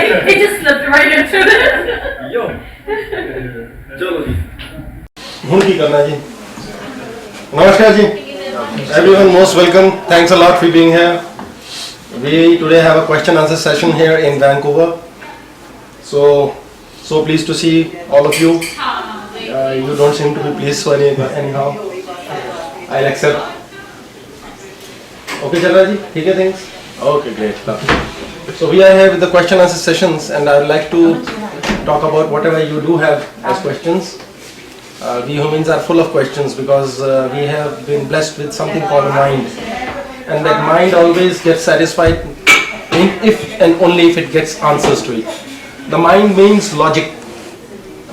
He just slipped right into it. Yo. चलो जी. की करना जी. Namaskar ji. Everyone most welcome. Thanks a lot for being here. We today have a question answer session here in Vancouver. So pleased to see all of you. You don't seem to be pleased so anyhow. I'll accept. Okay Chandra ji, ठीक है things? Okay, great. So we are here with the question answer sessions, and I would like to talk about whatever you do have as questions. We humans are full of questions because we have been blessed with something called a mind, and that mind always gets satisfied if and only if it gets answers to it. The mind means logic.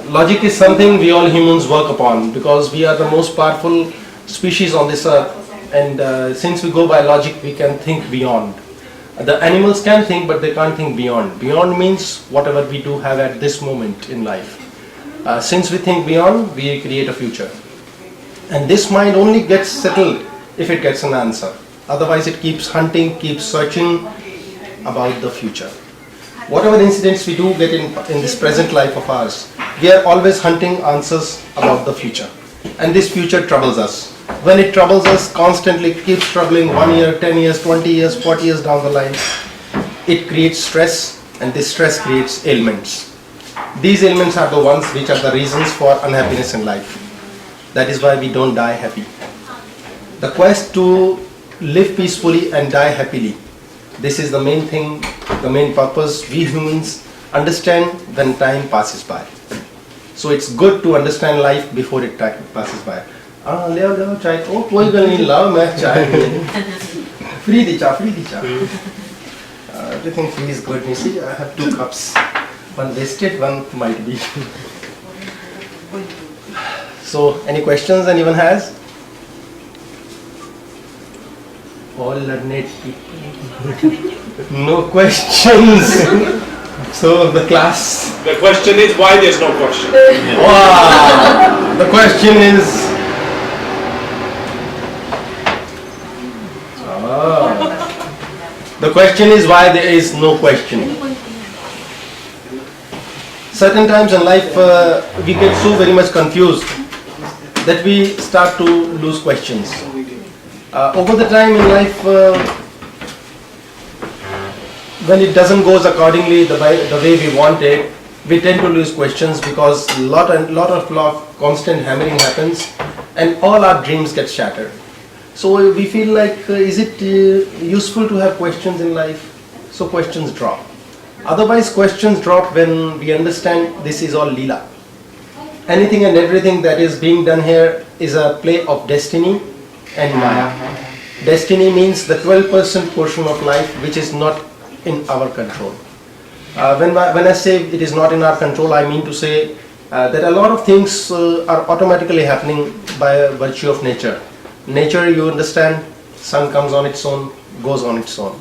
Logic is something we all humans work upon because we are the most powerful species on this earth, and since we go by logic, we can think beyond. The animals can think, but they can't think beyond. Beyond means whatever we do have at this moment in life. Since we think beyond, we create a future. And this mind only gets settled if it gets an answer. Otherwise it keeps hunting, keeps searching about the future. Whatever incidents we do get in this present life of ours, we are always hunting answers about the future. And this future troubles us. When it troubles us constantly, keeps troubling 1 year, 10 years, 20 years, 40 years down the line, it creates stress, and this stress creates ailments. These ailments are the ones which are the reasons for unhappiness in life. That is why we don't die happy. The quest to live peacefully and die happily, this is the main thing, the main purpose we humans understand when time passes by. So it's good to understand life before it passes by. ले आओ चाय. ओ कोई गल नहीं, लाओ मैं चाय. Free the cha. Everything free is good. You see, I have 2 cups. One wasted, one might be. So, any questions anyone has? All learned people. No questions. So the class. The question is why there's no question. Wow. The question is. The question is why there is no question. Certain times in life we get so very much confused that we start to lose questions. Over the time in life, when it doesn't go accordingly the way we want it, we tend to lose questions because lot of constant hammering happens, and all our dreams get shattered. So we feel like, is it useful to have questions in life? So questions drop. Otherwise questions drop when we understand this is all Leela. Anything and everything that is being done here is a play of destiny and Maya. Destiny means the 12% portion of life which is not in our control. When I say it is not in our control, I mean to say that a lot of things are automatically happening by virtue of nature. Nature, you understand, sun comes on its own, goes on its own.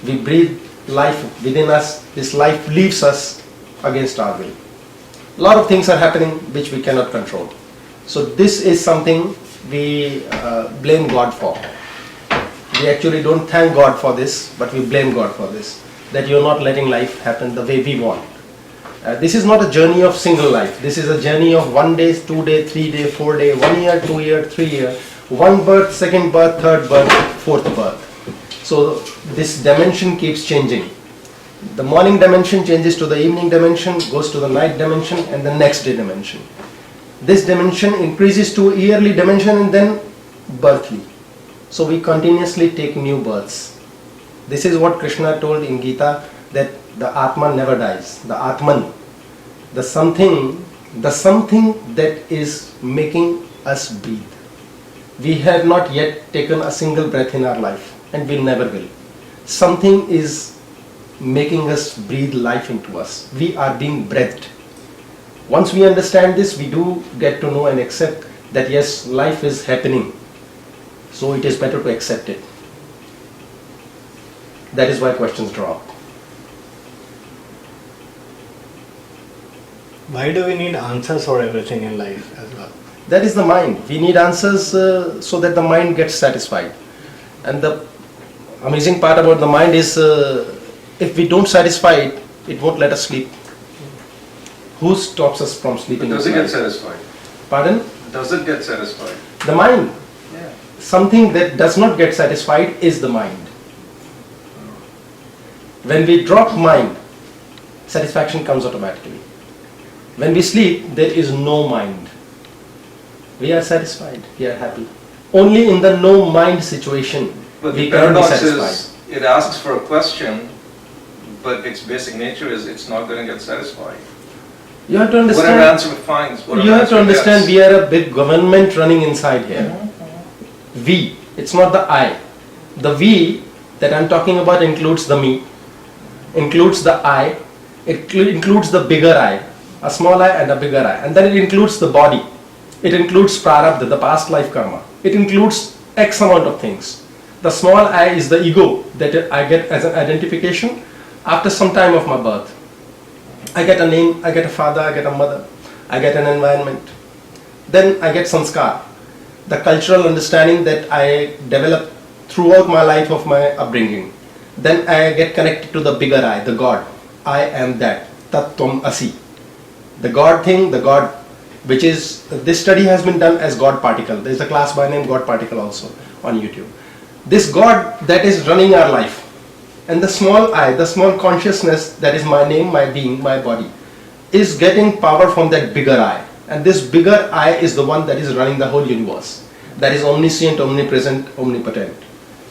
We breathe life within us, this life leaves us against our will. A lot of things are happening which we cannot control. So this is something we blame God for. We actually don't thank God for this, but we blame God for this, that you're not letting life happen the way we want. This is not a journey of single life. This is a journey of 1 day, 2 day, 3 day, 4 day, 1 year, 2 year, 3 year, 1 birth, 2nd birth, 3rd birth, 4th birth. So this dimension keeps changing. The morning dimension changes to the evening dimension, goes to the night dimension, and the next day dimension. This dimension increases to yearly dimension and then birthly. So we continuously take new births. This is what Krishna told in Gita, that the Atma never dies. The Atman, the something that is making us breathe. We have not yet taken a single breath in our life, and we never will. Something is making us breathe life into us. We are being breathed. Once we understand this, we do get to know and accept that yes, life is happening. So it is better to accept it. That is why questions drop. Why do we need answers for everything in life as well? That is the mind. We need answers so that the mind gets satisfied. And the amazing part about the mind is if we don't satisfy it, It won't let us sleep. Who stops us from sleeping? Does at it get night? satisfied? Pardon? Does it get satisfied? The mind. Yeah. Something that does not get satisfied is the mind. When we drop mind, satisfaction comes automatically. When we sleep, there is no mind. We are satisfied, we are happy. Only in the no mind situation But we the can be paradox satisfied. is, it asks for a question, but its basic nature is it's not going to get satisfied. You have to Whatever understand. answer it finds, whatever You have to answer it understand gets. we are a big government running inside here. We, it's not the I. The we that I'm talking about includes the me, includes the I, it includes the bigger I, a small I and a bigger I, and then it includes the body. It includes prarabdha, the past life karma. It includes X amount of things. The small I is the ego that I get as an identification after some time of my birth. I get a name, I get a father, I get a mother, I get an environment. Then I get sanskar, the cultural understanding that I develop throughout my life of my upbringing. Then I get connected to the bigger I, the God. I am that, tat tvam asi. The God thing, the God, which is, this study has been done as God particle. There is a class by name God particle also on YouTube. This God that is running our life. And the small I, the small consciousness that is my name, my being, my body, is getting power from that bigger I. And this bigger I is the one that is running the whole universe. That is omniscient, omnipresent, omnipotent.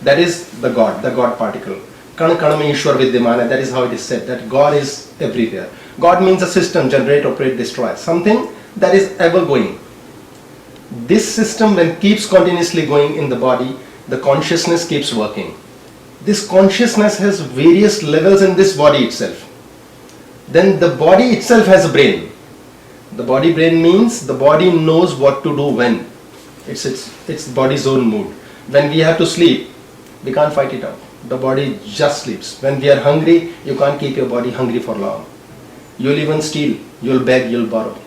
That is the God particle. Kana kana mein Ishwar vidyamana, that is how it is said, that God is everywhere. God means a system, generate, operate, destroy. Something that is ever going. This system when keeps continuously going in the body, the consciousness keeps working. This consciousness has various levels in this body itself. Then the body itself has a brain. The body brain means the body knows what to do when. It's body's own mood. When we have to sleep, we can't fight it out. The body just sleeps. When we are hungry, you can't keep your body hungry for long. You'll even steal, you'll beg, you'll borrow.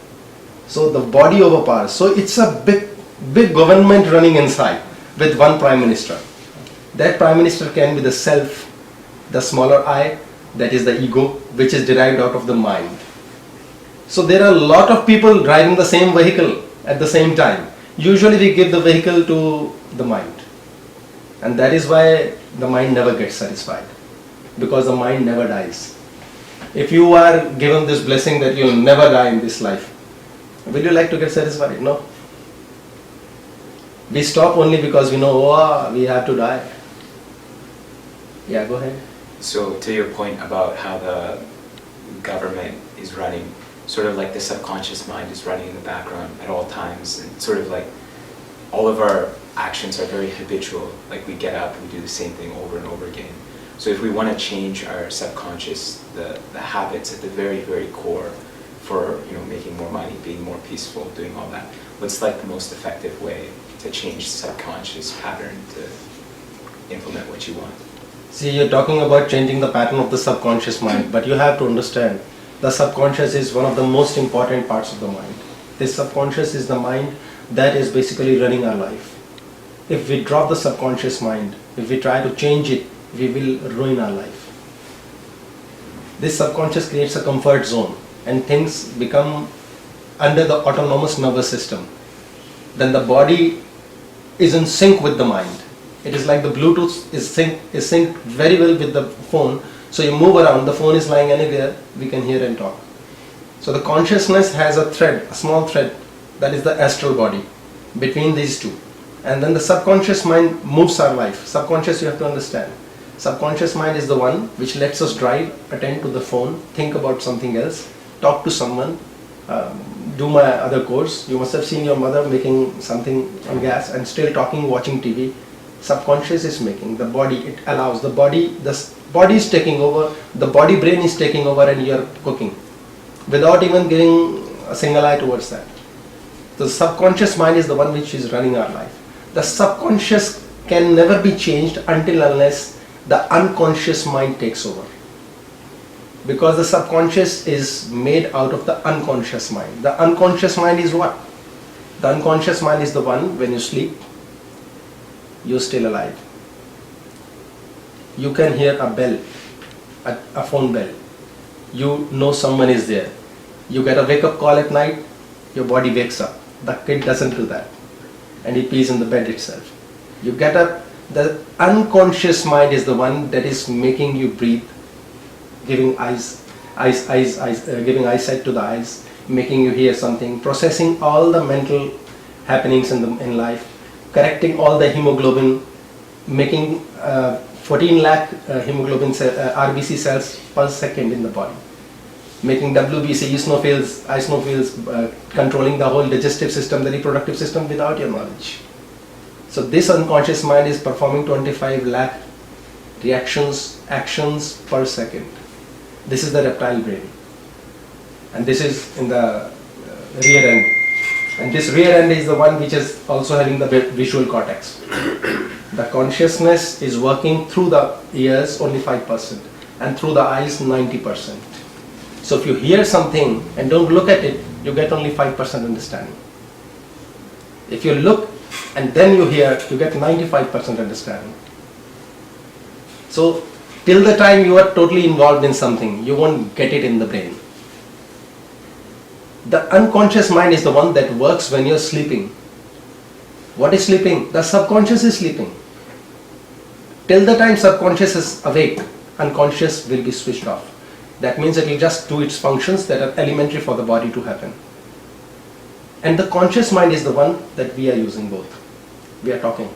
So the body overpowers. So it's a big government running inside with one prime minister. That prime minister can be the self, the smaller I, that is the ego, which is derived out of the mind. So there are a lot of people driving the same vehicle at the same time. Usually we give the vehicle to the mind. And that is why the mind never gets satisfied. Because the mind never dies. If you are given this blessing that you will never die in this life, will you like to get satisfied? No. We stop only because we know, oh, we have to die. Yeah, go ahead. So to your point about how the government is running, sort of like the subconscious mind is running in the background at all times, and sort of like all of our actions are very habitual. Like we get up, we do the same thing over and over again. So if we want to change our subconscious, the habits at the very, very core for making more money, being more peaceful, doing all that, what's like the most effective way to change the subconscious pattern to implement what you want? See, you're talking about changing the pattern of the subconscious mind, but you have to understand the subconscious is one of the most important parts of the mind. This subconscious is the mind that is basically running our life. If we drop the subconscious mind, if we try to change it, we will ruin our life. This subconscious creates a comfort zone and things become under the autonomous nervous system. Then the body is in sync with the mind. It is like the Bluetooth is synced very well with the phone. So you move around, the phone is lying anywhere, we can hear and talk. So the consciousness has a thread, a small thread, that is the astral body, between these two. And then the subconscious mind moves our life. Subconscious, you have to understand. Subconscious mind is the one which lets us drive, attend to the phone, think about something else, talk to someone, do my other course. You must have seen your mother making something on gas and still talking, watching TV. Subconscious is making the body, it allows the body is taking over, the body brain is taking over, and you are cooking without even giving a single eye towards that. The subconscious mind is the one which is running our life. The subconscious can never be changed until unless the unconscious mind takes over. Because the subconscious is made out of the unconscious mind. The unconscious mind is what? The unconscious mind is the one when you sleep, you're still alive. You can hear a bell, a phone bell. You know someone is there. You get a wake-up call at night, your body wakes up. The kid doesn't do that. And he pees in the bed itself. You get up, the unconscious mind is the one that is making you breathe, giving giving eyesight to the eyes, making you hear something, processing all the mental happenings in life, correcting all the hemoglobin, making 14 lakh hemoglobin RBC cells per second in the body, making WBC eosinophils, controlling the whole digestive system, the reproductive system without your knowledge. So this unconscious mind is performing 25 lakh actions per second. This is the reptile brain. And this is in the rear end. And this rear end is the one which is also having the visual cortex. The consciousness is working through the ears only 5% and through the eyes 90%. So if you hear something and don't look at it, you get only 5% understanding. If you look and then you hear, you get 95% understanding. So till the time you are totally involved in something, you won't get it in the brain. The unconscious mind is the one that works when you're sleeping. What is sleeping? The subconscious is sleeping. Till the time subconscious is awake, unconscious will be switched off. That means it will just do its functions that are elementary for the body to happen. And the conscious mind is the one that we are using both. We are talking.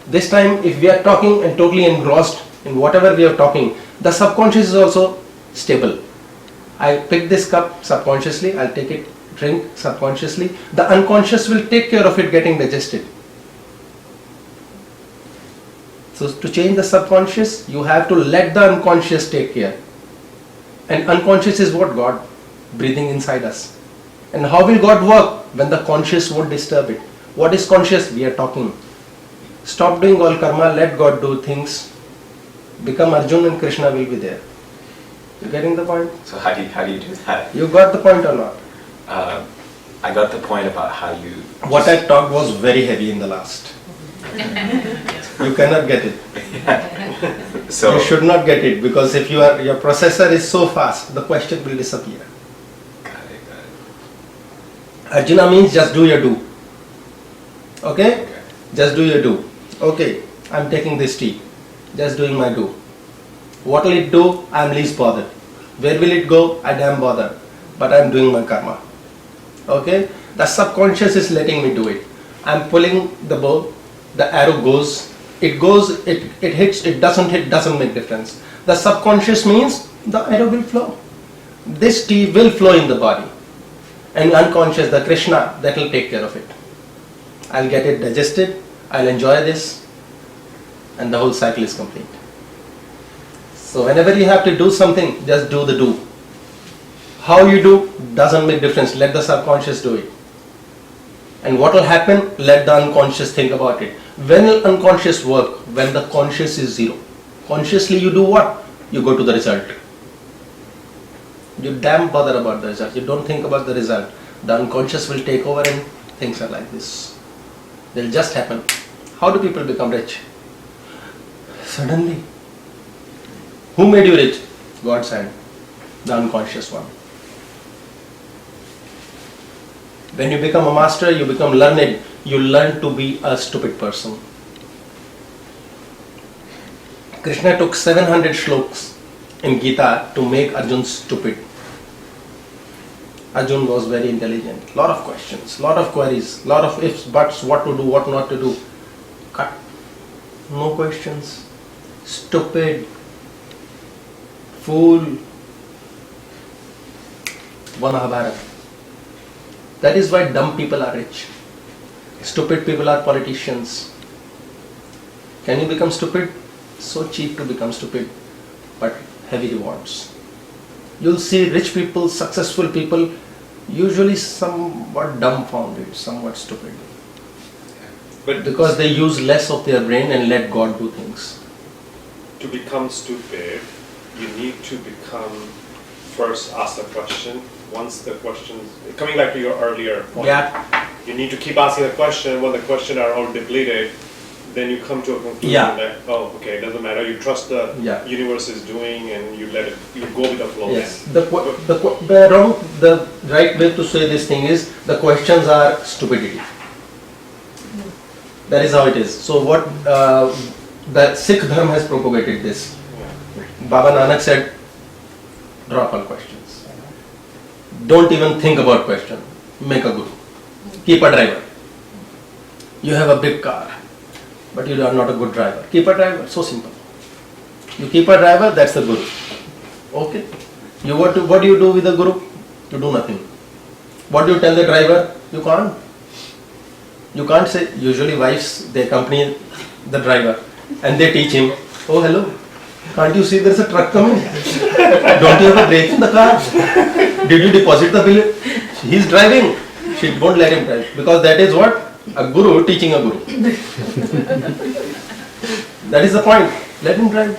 This time if we are talking and totally engrossed in whatever we are talking, the subconscious is also stable. I pick this cup subconsciously, I'll take it, drink subconsciously. The unconscious will take care of it getting digested. So to change the subconscious, you have to let the unconscious take care. And unconscious is what? God breathing inside us. And how will God work? When the conscious won't disturb it. What is conscious? We are talking. Stop doing all karma, let God do things. Become Arjun and Krishna will be there. You getting the point? So how do you do that? You got the point or not? I got the point about how you... What I talked was very heavy in the last. You cannot get it. So You should not get it because if your processor is so fast, the question will disappear. Got it. Arjuna means just do your do. Okay? Okay. Just do your do. Okay, I'm taking this tea. Just doing my do. What will it do? I'm least bothered. Where will it go? I damn bothered. But I'm doing my karma. Okay? The subconscious is letting me do it. I'm pulling the bow. The arrow goes. It goes, it hits, it doesn't hit, doesn't make difference. The subconscious means the arrow will flow. This tea will flow in the body. And unconscious, the Krishna, that will take care of it. I'll get it digested, I'll enjoy this, and the whole cycle is complete. So whenever you have to do something, just do the do. How you do doesn't make difference. Let the subconscious do it. And what will happen? Let the unconscious think about it. When will unconscious work? When the conscious is zero. Consciously you do what? You go to the result. You damn bother about the result. You don't think about the result. The unconscious will take over and things are like this. They'll just happen. How do people become rich? Suddenly. Who made you rich? God's hand. The unconscious one. When you become a master, you become learned, you learn to be a stupid person. Krishna took 700 shlokas in Gita to make Arjun stupid. Arjun was very intelligent. Lot of questions, lot of queries, lot of ifs, buts, what to do, what not to do. Cut. No questions. Stupid. Fool. Mahabharata. That is why dumb people are rich. Stupid people are politicians. Can you become stupid? So cheap to become stupid, but heavy rewards. You'll see rich people, successful people, usually somewhat dumbfounded, somewhat stupid. But Because they use less of their brain and let God do things. to become stupid, you need to first ask the question. Once the question, coming back to your earlier point, Yeah. you need to keep asking the question. When the questions are all depleted, then you come to a conclusion Yeah. that, oh, okay, it doesn't matter. You trust the Yeah. universe is doing, and you let it, you go with the flow. Yes. The right way to say this thing is the questions are stupidity. That is how it is. So what the Sikh Dharma has propagated this. Baba Nanak said, drop all questions. Don't even think about question. Make a guru. Keep a driver. You have a big car, but you are not a good driver. Keep a driver. So simple. You keep a driver, that's the guru. Okay. What do you do with the guru? You do nothing. What do you tell the driver? You can't. You can't say. Usually wives, they accompany the driver and they teach him, oh hello, can't you see there's a truck coming? Don't you have a brake in the car? Did you deposit the bill? He's driving. She won't let him drive because that is what? A guru teaching a guru. That is the point. Let him drive.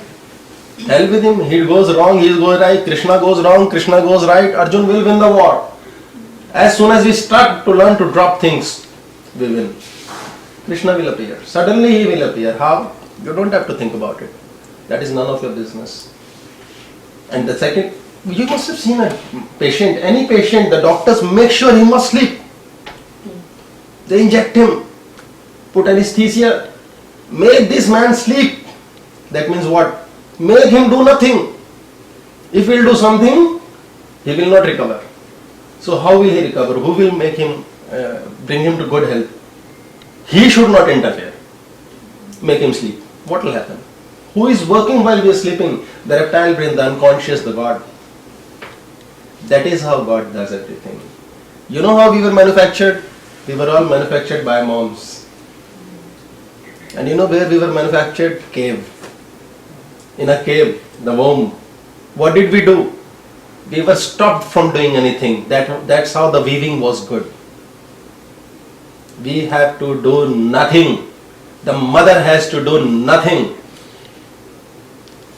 Hell with him. He goes wrong, he goes right. Krishna goes wrong, Krishna goes right. Arjun will win the war. As soon as we start to learn to drop things, we win. Krishna will appear. Suddenly he will appear. How? You don't have to think about it. That is none of your business. And the second, you must have seen a patient, any patient, the doctors make sure he must sleep. They inject him, put anesthesia, make this man sleep. That means what? Make him do nothing. If he will do something, he will not recover. So how will he recover? Who will make him, bring him to good health? He should not interfere. Make him sleep. What will happen? Who is working while we are sleeping? The reptile brain, the unconscious, the God. That is how God does everything. You know how we were manufactured? We were all manufactured by moms. And you know where we were manufactured? Cave. In a cave, the womb. What did we do? We were stopped from doing anything. That's how the weaving was good. We have to do nothing. The mother has to do nothing.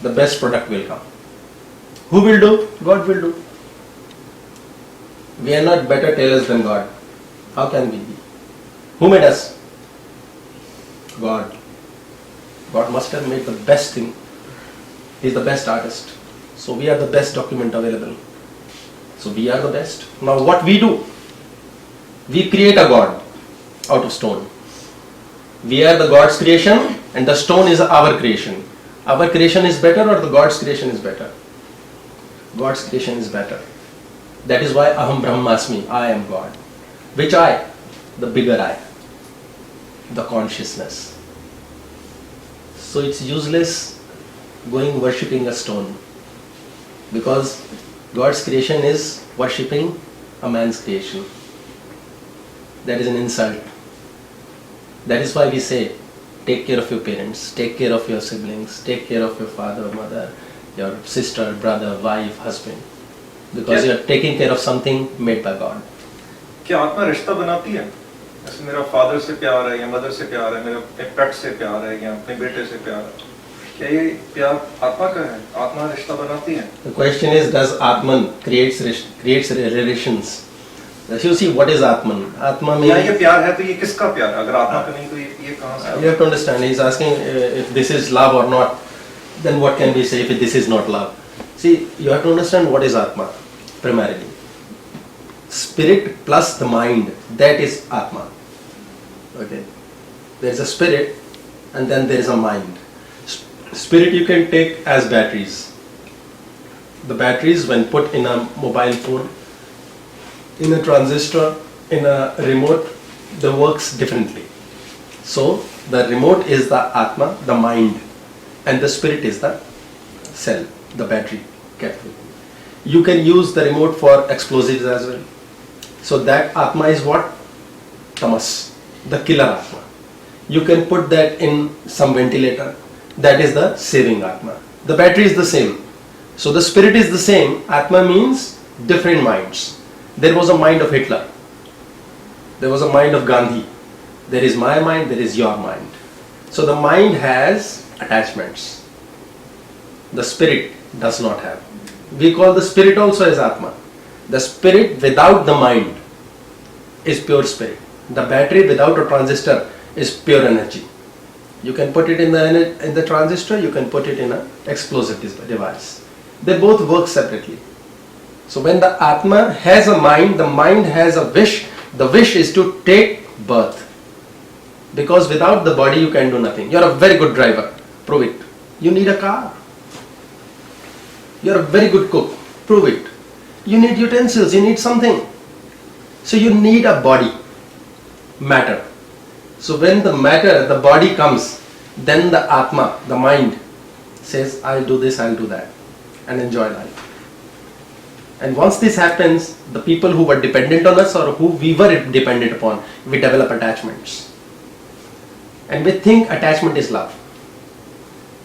The best product will come. Who will do? God will do. We are not better tailors than God. How can we be? Who made us? God. God must have made the best thing. He is the best artist. So we are the best document available. So we are the best. Now what we do? We create a God out of stone. We are the God's creation and the stone is our creation. Our creation is better or the God's creation is better? God's creation is better. That is why Aham Brahmasmi, I am God. Which I? The bigger I. The consciousness. So it's useless going worshipping a stone. Because God's creation is worshipping a man's creation. That is an insult. That is why we say, take care of your parents, take care of your siblings, take care of your father, mother, your sister, brother, wife, husband. Because you are taking care of something made by God. क्या आत्मा रिश्ता बनाती है? जैसे मेरा father से प्यार है या मदर से प्यार है, मेरे पेट से प्यार है या अपने बेटे से प्यार है. क्या ये प्यार आत्मा का है? आत्मा रिश्ता बनाती है? The question is, does Atman creates relations? You see, what is Atman? Atma means... या ये प्यार है तो ये किसका प्यार है? अगर आत्मा का नहीं तो ये कहाँ से? You have to understand, he is asking if this is love or not. Then what can we say if this is not love? See, you have to understand what is Atma, primarily. Spirit plus the mind, that is Atma. Okay. There is a spirit and then there is a mind. Spirit you can take as batteries. The batteries, when put in a mobile phone, in a transistor, in a remote, they works differently. So the remote is the Atma, the mind, and the spirit is the cell, the battery kept with you. You can use the remote for explosives as well. So that Atma is what? Tamas, the killer Atma. You can put that in some ventilator. That is the saving Atma. The battery is the same. So the spirit is the same. Atma means different minds. There was a mind of Hitler. There was a mind of Gandhi. There is my mind, there is your mind. So the mind has attachments. The spirit does not have. We call the spirit also as Atma. The spirit without the mind is pure spirit. The battery without a transistor is pure energy. You can put it in the transistor, you can put it in an explosive device. They both work separately. So when the Atma has a mind, the mind has a wish. The wish is to take birth. Because without the body you can do nothing. You are a very good driver. Prove it. You need a car. You are a very good cook. Prove it. You need utensils. You need something. So you need a body. Matter. So when the matter, the body comes, then the Atma, the mind, says, I'll do this, I'll do that, and enjoy life. And once this happens, the people who were dependent on us or who we were dependent upon, we develop attachments. And we think attachment is love.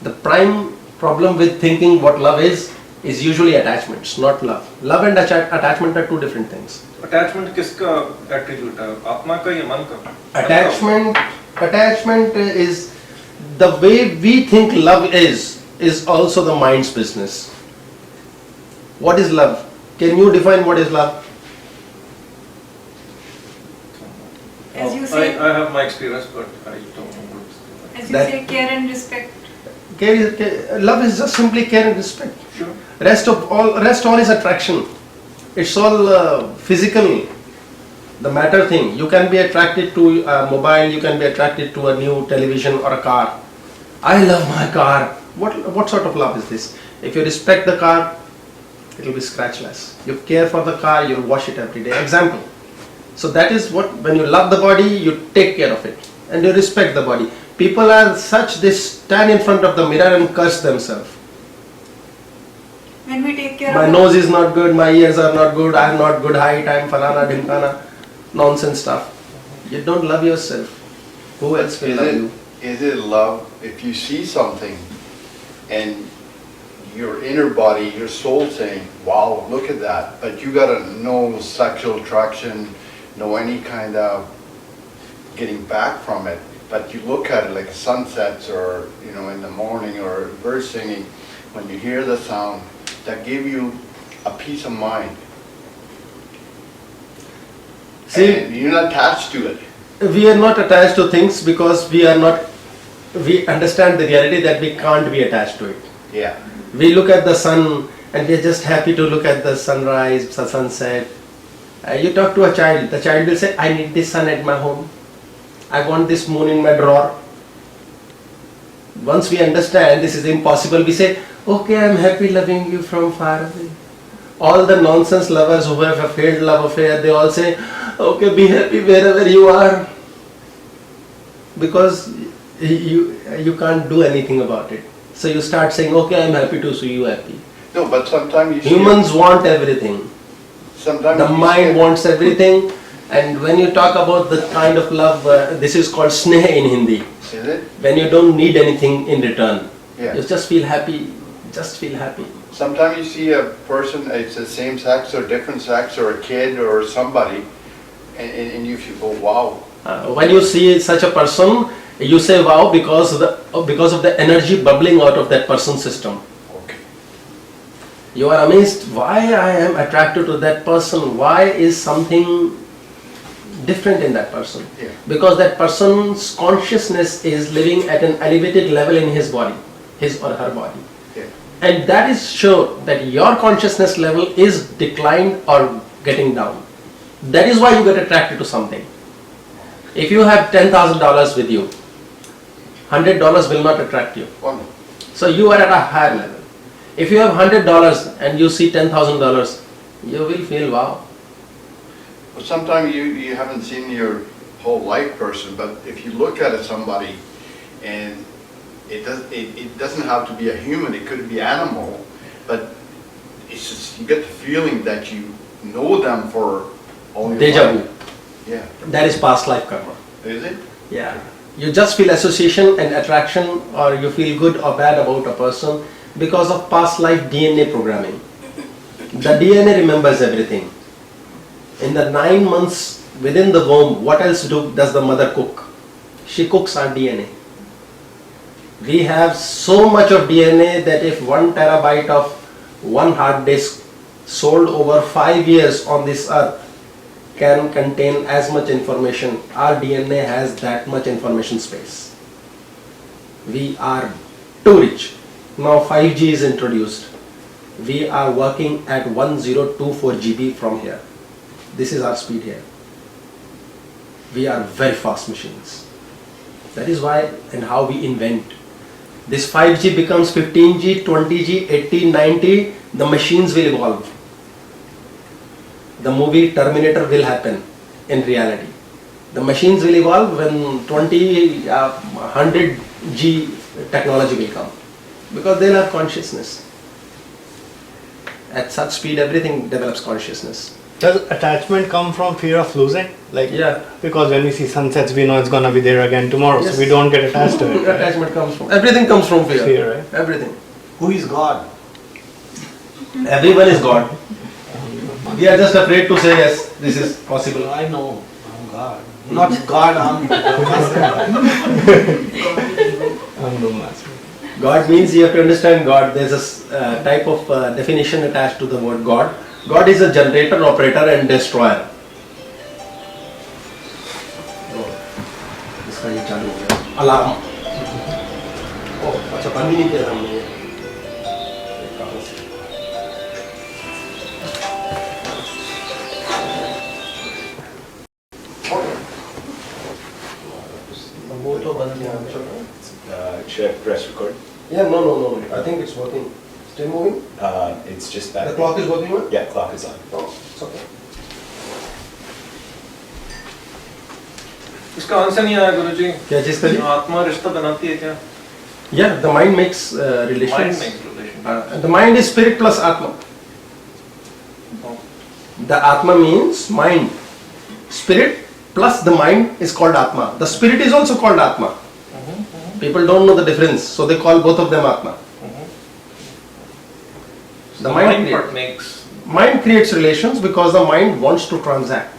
The prime problem with thinking what love is usually attachments, not love. Love and attachment are two different things. Attachment किसका attribute है, आत्मा का या मन का? Attachment is the way we think love is also the mind's business. What is love? Can you define what is love? As you say, I have my experience, but I don't know what it's. as you say, care and respect. Love is just simply care and respect. Sure. Rest all is attraction. It's all physical. The matter thing. You can be attracted to a mobile. You can be attracted to a new television or a car. I love my car. What sort of love is this? If you respect the car, it will be scratchless. You care for the car. You'll wash it every day. Example. So that is what, when you love the body, you take care of it and you respect the body. People are such, they stand in front of the mirror and curse themselves. When we take care My of nose is not good, my ears are not good, I am not good height, I am falana, dhimkana, nonsense stuff. You don't love yourself. Who else will love you? Is it love if you see something and your inner body, your soul saying, wow, look at that, but you got no sexual attraction, no any kind of getting back from it, but you look at it like sunsets or, you know, in the morning or birds singing, when you hear the sound, that give you a peace of mind. See, and you're not attached to it. we are not attached to things because we understand the reality that we can't be attached to it. Yeah. We look at the sun and we are just happy to look at the sunrise, the sunset. You talk to a child, the child will say, I need this sun at my home. I want this moon in my drawer. Once we understand this is impossible, we say, okay, I am happy loving you from far away. All the nonsense lovers who have a failed love affair, they all say, okay, be happy wherever you are. Because you can't do anything about it. So you start saying, okay, I am happy to see you happy. No, but sometimes you see Humans want everything. sometimes The you mind see wants everything. And when you talk about the kind of love, this is called sneha in Hindi. Is it? When you don't need anything in return. Yeah. You just feel happy. Just feel happy. Sometimes you see a person, it's the same sex or different sex or a kid or somebody, and you feel, oh wow. When you see such a person, you say wow because of the energy bubbling out of that person's system. Okay. You are amazed why I am attracted to that person. Why is something different in that person? Yeah. Because that person's consciousness is living at an elevated level in his body, his or her body. Yeah. And that is sure that your consciousness level is declined or getting down. That is why you get attracted to something. If you have $10,000 with you, $100 will not attract you. Wonderful. So you are at a higher level. If you have $100 and you see $10,000, you will feel wow. But sometimes you haven't seen your whole life person, but if you look at somebody and it doesn't have to be a human, it could be animal, but it's just, you get the feeling that you know them for all your Deja life. vu. Yeah. That is past life karma. Is it? Yeah. You just feel association and attraction, or you feel good or bad about a person because of past life DNA programming. The DNA remembers everything. In the 9 months within the womb, what else does the mother cook? She cooks our DNA. We have so much of DNA that if 1 terabyte of one hard disk sold over 5 years on this earth can contain as much information, our DNA has that much information space. We are too rich. Now 5G is introduced. We are working at 1024 GB from here. This is our speed here. We are very fast machines. That is why and how we invent. This 5G becomes 15G, 20G, 80, 90, the machines will evolve. The movie Terminator will happen in reality. The machines will evolve when 100G technology will come. Because they'll have consciousness. At such speed, everything develops consciousness. Does attachment come from fear of losing? Like, Yeah. because when we see sunsets, we know it's gonna be there again tomorrow, Yes. so we don't get attached to it. Right? Attachment comes from, everything comes from fear. Fear, right? Everything. Who is God? Everyone is God. We are just afraid to say yes, this is possible. I know, I'm God. Not God, I'm God means you have to understand God. There's a type of definition attached to the word God. God is a generator, operator and destroyer. इसका ये चालू हो गया. Alarm. Oh, अच्छा बंद ही नहीं किया था हमने ये. वो तो बंद किया हमने. Should I press record? Yeah, no. I think it's working. Still moving? It's just that. The clock is working well? Yeah, clock is on. Oh, it's okay. इसका आंसर नहीं आया गुरुजी. क्या चीज करी? आत्मा रिश्ता बनाती है क्या? Yeah, the mind makes Mind relations. makes relation. The mind is spirit plus Atma. The Atma means mind. Spirit plus the mind is called Atma. The spirit is also called Atma. People don't know the difference, so they call both of them Atma. The The mind mind, part makes. mind creates relations because the mind wants to transact.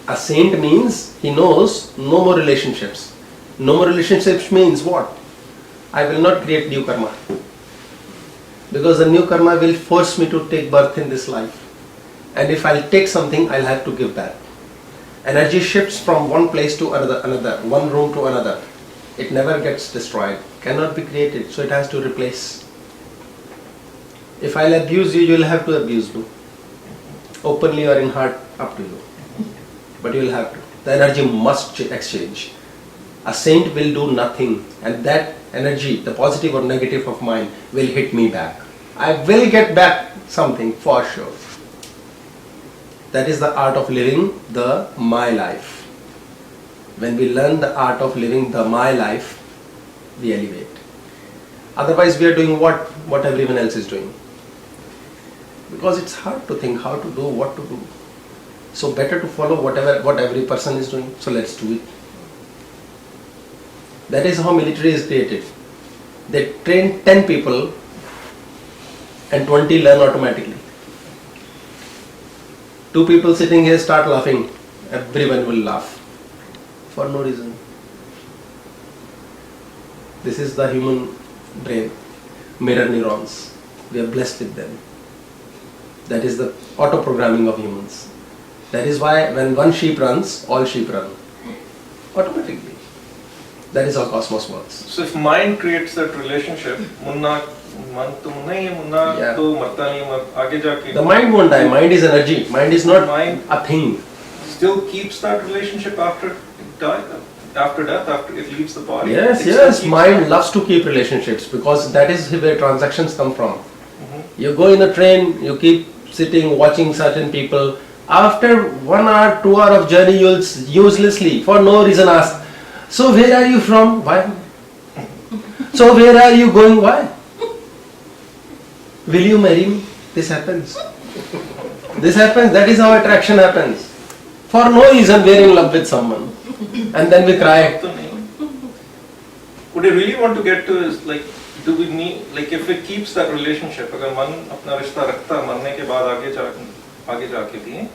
A saint means he knows no more relationships. No more relationships means what? I will not create new karma. Because the new karma will force me to take birth in this life. And if I'll take something, I'll have to give back. Energy shifts from one place to another, one room to another. It never gets destroyed, cannot be created, so it has to replace. If I'll abuse you, you'll have to abuse me. Openly or in heart, up to you. But you'll have to. The energy must exchange. A saint will do nothing, and that energy, the positive or negative of mine, will hit me back. I will get back something for sure. That is the art of living the my life. When we learn the art of living the my life, we elevate. Otherwise we are doing what everyone else is doing. Because it's hard to think how to do, what to do. So better to follow what every person is doing. So let's do it. That is how military is created. They train 10 people and 20 learn automatically. 2 people sitting here start laughing. Everyone will laugh. For no reason. This is the human brain. Mirror neurons. We are blessed with them. That is the auto-programming of humans. That is why when one sheep runs, all sheep run. Automatically. That is how cosmos works. So if mind creates that relationship, Munna मन तो मुन्ना ही है, Munna Yeah. तो मरता नहीं, आगे जाके The mind won't die. Mind is energy. Mind is not Mind- a thing. still keeps that relationship after it after death, after it leaves the body. Yes, It still yes. keeps Mind that. loves to keep relationships because that is where transactions come from. Mhm. You go in a train, you keep sitting, watching certain people. After 1 hour, 2 hour of journey, you'll uselessly, for no reason, ask, so where are you from? Why? So where are you going? Why? Will you marry me? This happens. This happens. That is how attraction happens. For no reason, we are in love with someone. And then we cry. तो नहीं. What I really want to get to is like, do we need, like if it keeps that relationship, अगर मन अपना रिश्ता रखता मरने के बाद आगे जाके भी,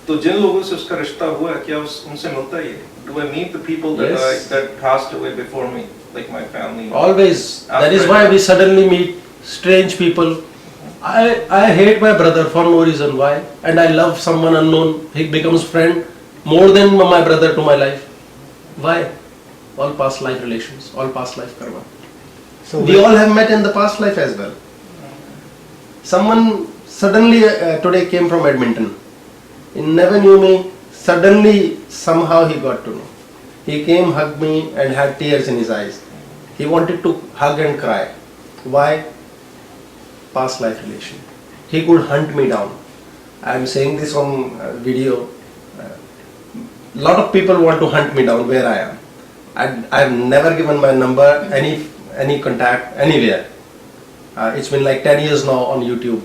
तो जिन लोगों से उसका रिश्ता हुआ है क्या उनसे मिलता ही है? Do I meet the people that Yes. that passed away before me, like my family? Always. That is why we suddenly meet strange people. I hate my brother for no reason. Why? And I love someone unknown. He becomes friend more than my brother to my life. Why? all past life relations, all past life karma. So We all have met in the past life as well. Someone suddenly today came from Edmonton. He never knew me. Suddenly, somehow he got to know. He came, hugged me, and had tears in his eyes. He wanted to hug and cry. Why? Past life relation. He could hunt me down. I am saying this on video. Lot of people want to hunt me down where I am. I have never given my number, any contact, anywhere. It's been like 10 years now on YouTube.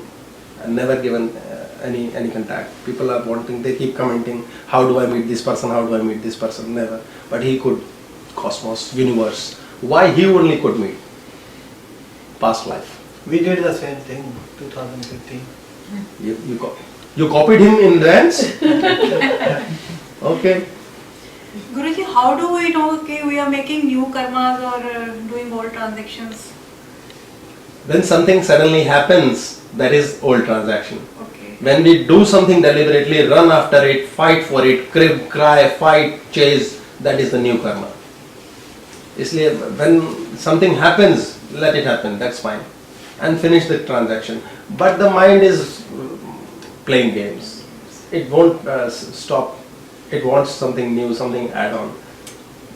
I've never given any contact. People are wanting, they keep commenting, how do I meet this person, how do I meet this person, never. But he could, cosmos, universe. Why he only could meet? Past life. We did the same thing, 2015. You copied him in dance? Okay. Guruji, how do we know okay, we are making new karmas or doing old transactions? Then something suddenly happens, that is old transaction. Okay. When we do something deliberately, run after it, fight for it, crib, cry, fight, chase, that is the new karma. Isliye, when something happens, let it happen, that's fine. And finish the transaction. But the mind is playing games. It won't stop. It wants something new, something add-on.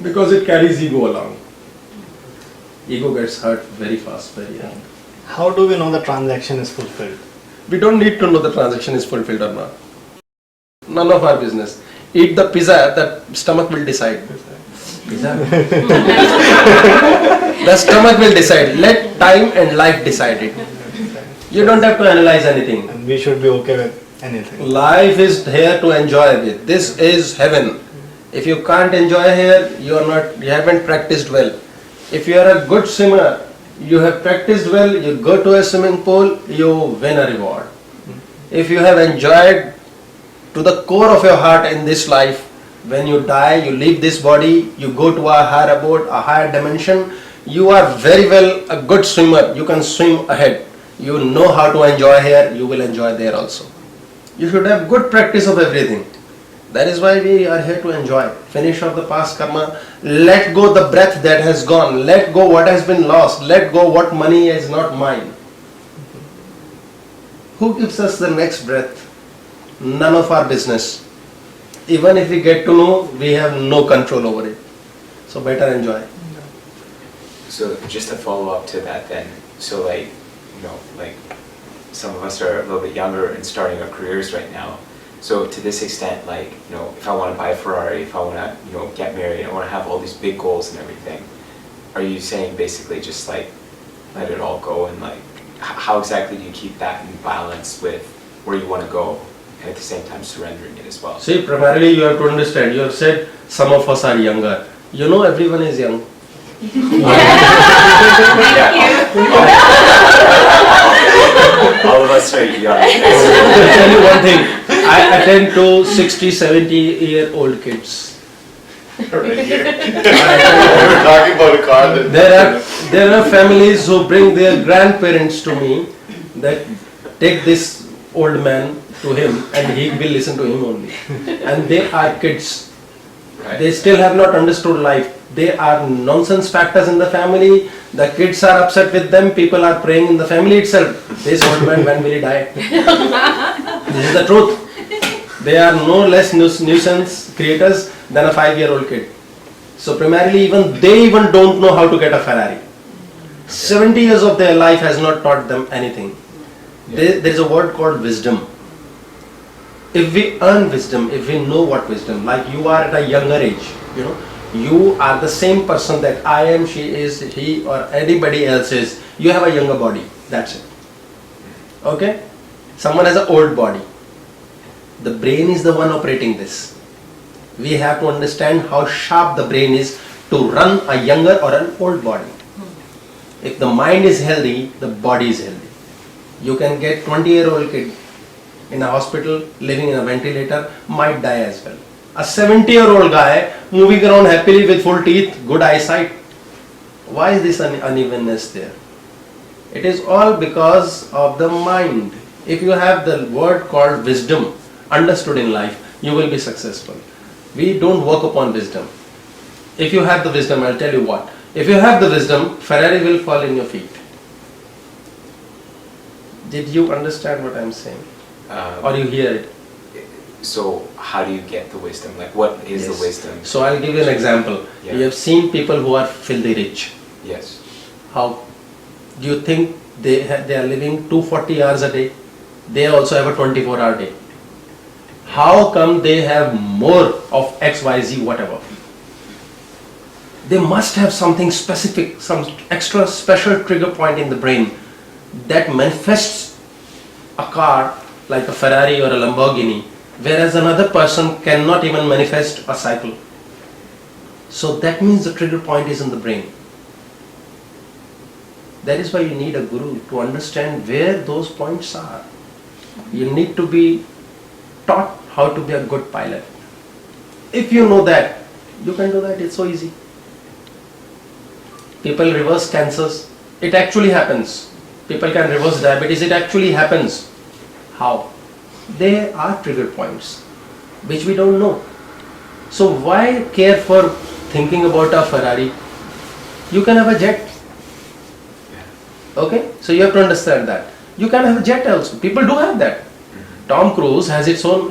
Because it carries ego along. Ego gets hurt very fast, very young. how do we know the transaction is fulfilled? We don't need to know the transaction is fulfilled or not. None of our business. Eat the pizza, the stomach will decide. Pizza? The stomach will decide. Let time and life decide it. You don't have to analyze anything. And we should be okay with anything. Life is here to enjoy it. This is heaven. If you can't enjoy here, you haven't practiced well. If you are a good swimmer, you have practiced well, you go to a swimming pool, you win a reward. If you have enjoyed to the core of your heart in this life, when you die, you leave this body, you go to a higher abode, a higher dimension, you are very well a good swimmer, you can swim ahead. You know how to enjoy here, you will enjoy there also. You should have good practice of everything. That is why we are here to enjoy. Finish off the past karma. Let go the breath that has gone. Let go what has been lost. Let go what money is not mine. Who gives us the next breath? None of our business. Even if we get to know, we have no control over it. So better enjoy. So just to follow up to that then, so like, like some of us are a little bit younger and starting our careers right now. So to this extent, like, if I want to buy a Ferrari, if I want to, get married, I want to have all these big goals and everything, are you saying basically just like, let it all go and like, how exactly do you keep that in balance with where you want to go and at the same time surrendering it as well? See, primarily you have to understand, you have said some of us are younger. Everyone is young. All of us are young. I'll tell you one thing. I attend to 60, 70-year-old kids. Right here. We're talking about a car that... There are families who bring their grandparents to me that take this old man to him and he will listen to him only. And they are kids. They still have not understood life. They are nonsense factors in the family. The kids are upset with them. People are praying in the family itself. This old man, when will he die? This is the truth. They are no less nuisance creators than a 5-year-old kid. So primarily they even don't know how to get a Ferrari. 70 years of their life has not taught them anything. There is a word called wisdom. If we earn wisdom, if we know what wisdom, like you are at a younger age, you are the same person that I am, she is, he or anybody else is. You have a younger body, that's it. Okay? Someone has an old body. The brain is the one operating this. We have to understand how sharp the brain is to run a younger or an old body. If the mind is healthy, the body is healthy. You can get 20-year-old kid in a hospital, living in a ventilator, might die as well. A 70-year-old guy moving around happily with full teeth, good eyesight. Why is this unevenness there? It is all because of the mind. If you have the word called wisdom understood in life, you will be successful. We don't work upon wisdom. If you have the wisdom, I'll tell you what. If you have the wisdom, Ferrari will fall in your feet. Did you understand what I'm saying? Or you hear it? So how do you get the wisdom? Like what is Yes. the wisdom? So I'll give you an example. Yeah. You have seen people who are filthy rich. Yes. How do you think they are living 240 hours a day? They also have a 24-hour day. How come they have more of XYZ whatever? They must have something specific, some extra special trigger point in the brain that manifests a car like a Ferrari or a Lamborghini, whereas another person cannot even manifest a cycle. So that means the trigger point is in the brain. That is why you need a guru to understand where those points are. You need to be taught how to be a good pilot. If you know that, you can do that, it's so easy. People reverse cancers, it actually happens. People can reverse diabetes, it actually happens. How? There are trigger points which we don't know. So why care for thinking about a Ferrari? You can have a jet. Okay? So you have to understand that. You can have a jet also. People do have that. Tom Cruise has his own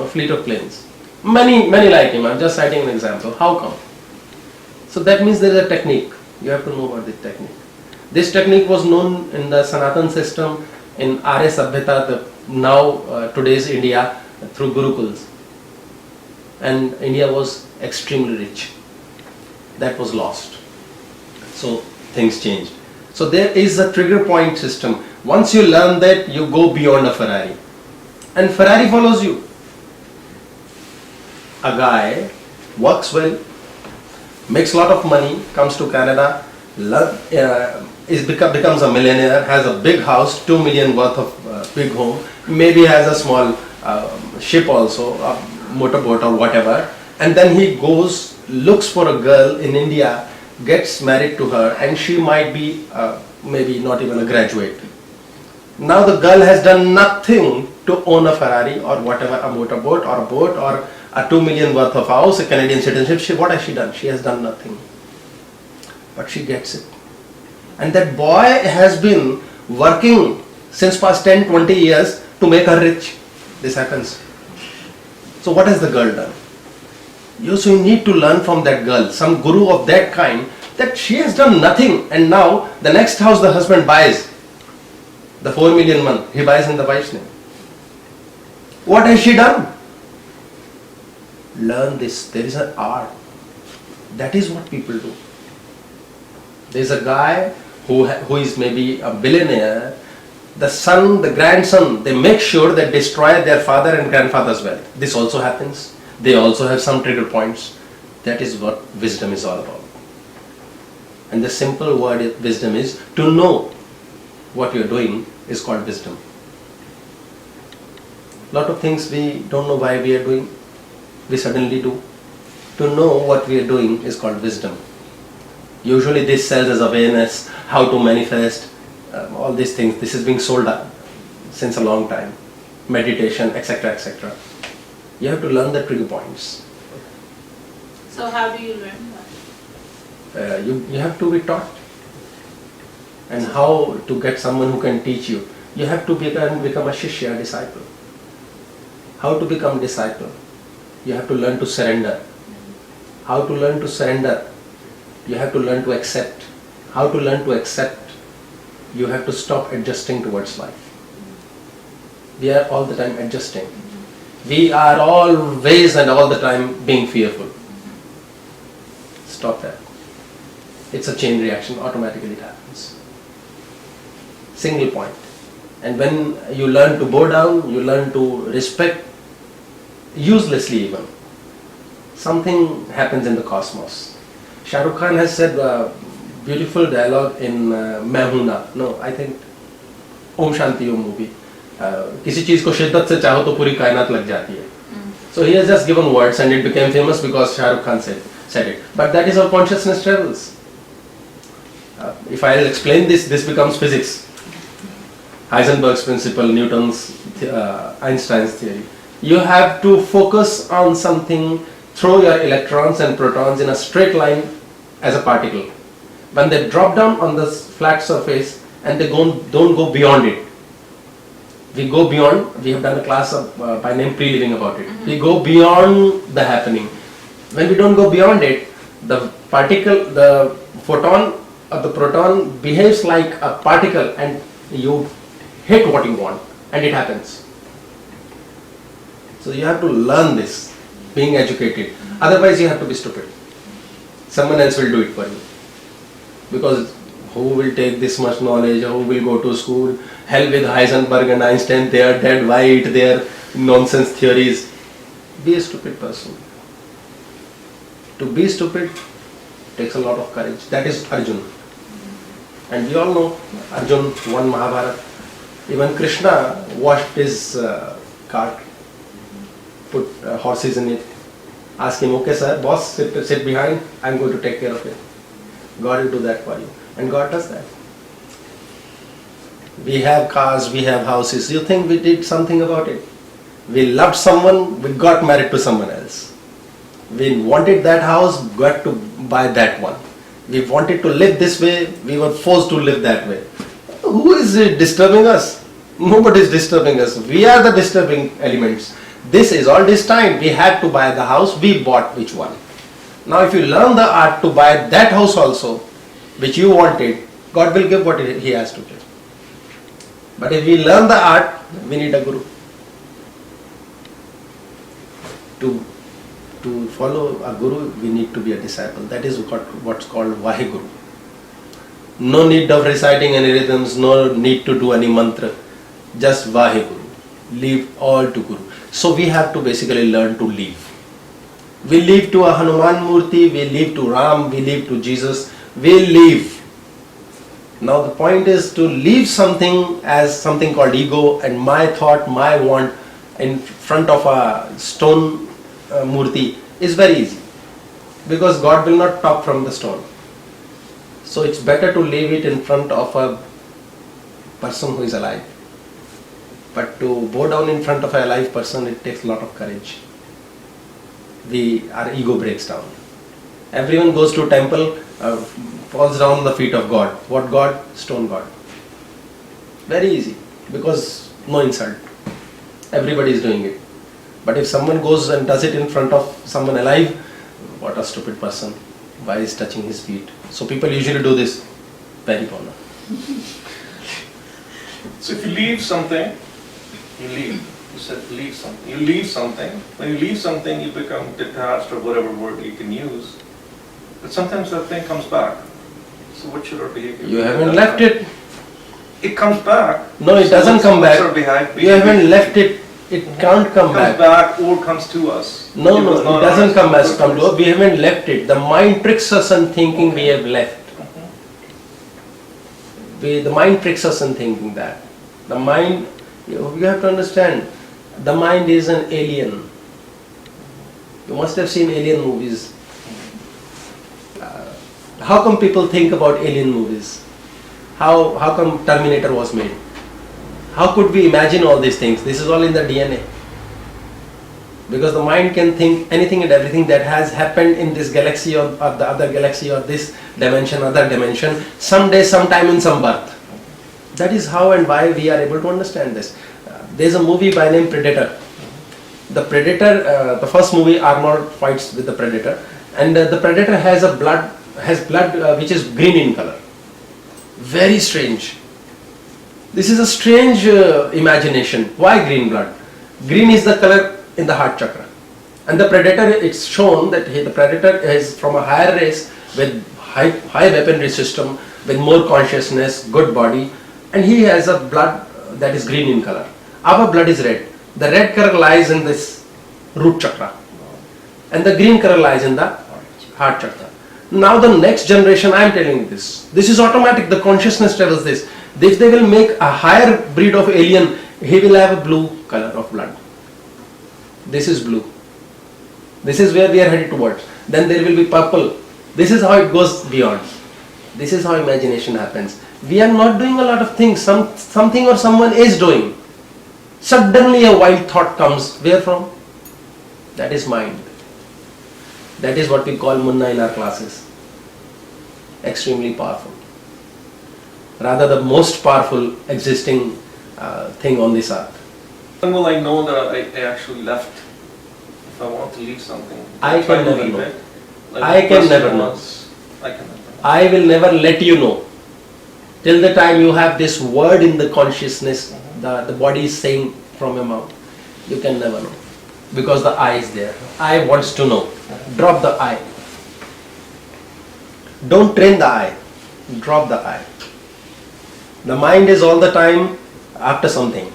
fleet of planes. Many like him. I'm just citing an example. How come? So that means there is a technique. You have to know about this technique. This technique was known in the Sanatan system in Arya Sabhyata, today's India, through Gurukuls. And India was extremely rich. That was lost. So things changed. So there is a trigger point system. Once you learn that, you go beyond a Ferrari. And Ferrari follows you. A guy works well, makes a lot of money, comes to Canada, becomes a millionaire, has a big house, 2 million worth of big home, maybe has a small ship also, a motorboat or whatever, and then he goes, looks for a girl in India, gets married to her, and she might be maybe not even a graduate. Now the girl has done nothing to own a Ferrari or whatever, a motorboat or a boat or a 2 million worth of house, a Canadian citizenship. What has she done? She has done nothing. But she gets it. And that boy has been working since past 10, 20 years to make her rich. This happens. So what has the girl done? You need to learn from that girl, some guru of that kind, that she has done nothing, and now the next house the husband buys, the 4 million one, he buys in the wife's name. What has she done? Learn this. There is an art. That is what people do. There is a guy who is maybe a billionaire. The son, the grandson, they make sure they destroy their father and grandfather's wealth. This also happens. They also have some trigger points. That is what wisdom is all about. And the simple word wisdom is to know what you're doing is called wisdom. Lot of things we don't know why we are doing, we suddenly do. To know what we are doing is called wisdom. Usually this sells as awareness, how to manifest, all these things. This is being sold up since a long time. Meditation, etc., etc. You have to learn the trigger points. So how do you learn that? You have to be taught. And how to get someone who can teach you. You have to become a shishya, disciple. How to become disciple? You have to learn to surrender. How to learn to surrender? You have to learn to accept. How to learn to accept? You have to stop adjusting towards life. We are all the time adjusting. We are always and all the time being fearful. Stop that. It's a chain reaction, automatically it happens. Single point. And when you learn to bow down, you learn to respect, uselessly even, something happens in the cosmos. Shah Rukh Khan has said a beautiful dialogue in Main Hoon Na. No, I think Om Shanti Om movie. किसी चीज को शिद्दत से चाहो तो पूरी कायनात लग जाती है. So he has just given words and it became famous because Shah Rukh Khan said it. But that is how consciousness travels. If I will explain this becomes physics. Heisenberg's principle, Newton's, Einstein's theory. You have to focus on something throw your electrons and protons in a straight line as a particle. When they drop down on the flat surface and they don't go beyond it, we go beyond, we have done a class by name pre-living about it. We go beyond the happening. When we don't go beyond it, the particle, the photon or the proton behaves like a particle and you hit what you want and it happens. So you have to learn this, being educated. Otherwise you have to be stupid. Someone else will do it for you. Because who will take this much knowledge, who will go to school, hell with Heisenberg and Einstein, they are dead, why eat their nonsense theories. Be a stupid person. To be stupid takes a lot of courage. That is Arjun. And we all know Arjun won Mahabharata. Even Krishna washed his cart, put horses in it, asked him, okay sir, boss, sit behind, I'm going to take care of it. God will do that for you. And God does that. We have cars, we have houses. You think we did something about it? We loved someone, we got married to someone else. We wanted that house, got to buy that one. We wanted to live this way, we were forced to live that way. Who is disturbing us? Nobody is disturbing us. We are the disturbing elements. This is all destined. We had to buy the house, we bought which one. Now if you learn the art to buy that house also, which you wanted, God will give what He has to give. But if we learn the art, we need a guru. To follow a guru, we need to be a disciple. That is what's called Vaheguru. No need of reciting any rhythms, no need to do any mantra. Just Vaheguru. Leave all to Guru. So we have to basically learn to leave. We leave to a Hanuman Murti, we leave to Ram, we leave to Jesus. We leave. Now the point is to leave something as something called ego and my thought, my want in front of a stone murti is very easy. Because God will not talk from the stone. So it's better to leave it in front of a person who is alive. But to bow down in front of a alive person, it takes a lot of courage. Our ego breaks down. Everyone goes to temple, falls down the feet of God. What God? Stone God. Very easy, because no insult. Everybody is doing it. But if someone goes and does it in front of someone alive, what a stupid person. Why is touching his feet? So people usually do this. Very common. So if you leave something, you leave. You said leave something. You leave something. When you leave something, you become detached or whatever word you can use. But sometimes that thing comes back. So what should our behavior be? You haven't left it. It comes back. No, it doesn't come back. What's our behavior? You haven't left it. It can't come It comes back or comes to us. No, was it not doesn't ours, come it as was come to ours. us. We haven't left it. The mind tricks us in thinking we have left. The mind tricks us in thinking that. The mind, you have to understand, the mind is an alien. You must have seen alien movies. How come people think about alien movies? How come Terminator was made? How could we imagine all these things? This is all in the DNA. Because the mind can think anything and everything that has happened in this galaxy or the other galaxy or this dimension, other dimension, someday, sometime in some birth. That is how and why we are able to understand this. There's a movie by name Predator. The Predator, the first movie, Arnold fights with the Predator, and the Predator has blood which is green in color. Very strange. This is a strange imagination. Why green blood? Green is the color in the heart chakra. And the Predator, it's shown that the Predator is from a higher race with high weaponry system, with more consciousness, good body, and he has a blood that is green in color. Our blood is red. The red color lies in this root chakra, and the green color lies in the heart chakra. Now the next generation, I am telling you this is automatic, the consciousness tells this. If they will make a higher breed of alien, he will have a blue color of blood. This is blue. This is where we are headed towards. Then there will be purple. This is how it goes beyond. This is how imagination happens. We are not doing a lot of things. Something or someone is doing. Suddenly a wild thought comes. Where from? That is mind. That is what we call munna in our classes. Extremely powerful. Rather the most powerful existing thing on this earth. When will I know that I actually left? If I want to leave something, I try can to never leave know. it. Like I the can first never few know. months, I can never know. I will never let you know. Till the time you have this word in the consciousness, the body is saying from your mouth, you can never know. Because the I is there. I wants to know. Drop the I. Don't train the I. Drop the I. The mind is all the time after something.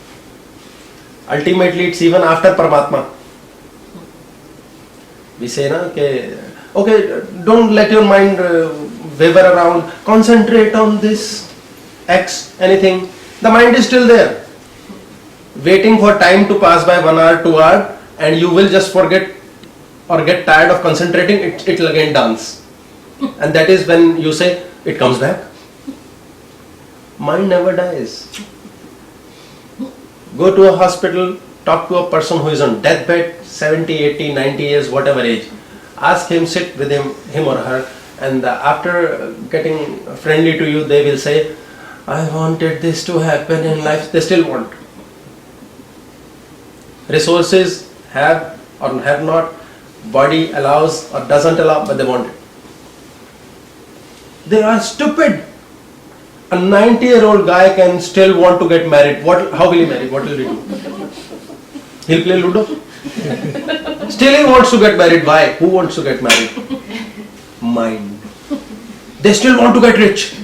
Ultimately, it's even after Paramatma. We say, na, okay, don't let your mind waver around. Concentrate on this X, anything. The mind is still there. Waiting for time to pass by 1 hour, 2 hours, and you will just forget or get tired of concentrating, it will again dance. And that is when you say, it comes back. Mind never dies. Go to a hospital, talk to a person who is on deathbed, 70, 80, 90 years, whatever age. Ask him, sit with him or her, and after getting friendly to you, they will say, I wanted this to happen in life. They still want. Resources have or have not, body allows or doesn't allow, but they want it. They are stupid. A 90-year-old guy can still want to get married. How will he marry? What will he do? He'll play Ludo? Still he wants to get married. Why? Who wants to get married? Mind. They still want to get rich.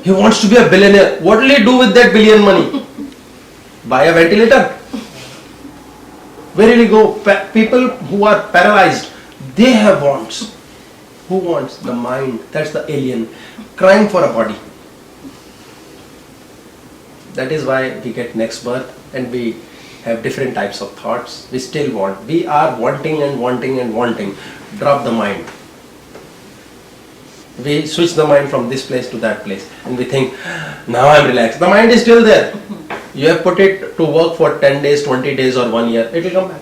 He wants to be a billionaire. What will he do with that billion money? Buy a ventilator. Where will he go? People who are paralyzed, they have wants. Who wants? The mind. That's the alien. Crying for a body. That is why we get next birth and we have different types of thoughts. We still want. We are wanting and wanting and wanting. Drop the mind. We switch the mind from this place to that place and we think, now I am relaxed. The mind is still there. You have put it to work for 10 days, 20 days or 1 year. It will come back.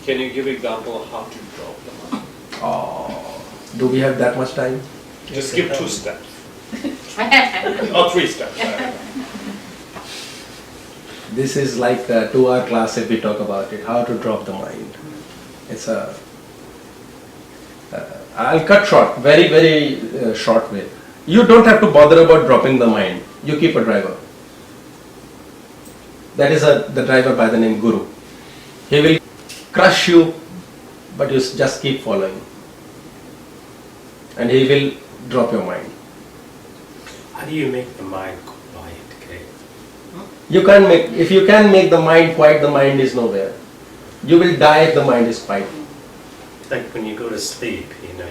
Can you give example of how to drop the mind? Oh, do we have that much time? Just give 2 steps. Or 3 steps. This is like a 2-hour class if we talk about it. How to drop the mind. It's a... I'll cut short, very, very short way. You don't have to bother about dropping the mind. You keep a driver. That is the driver by the name Guru. He will crush you, but you just keep following. And he will drop your mind. How do you make the mind quiet, okay? You can't make, if you can make the mind quiet, the mind is nowhere. You will die if the mind is quiet. Like when you go to sleep, you know,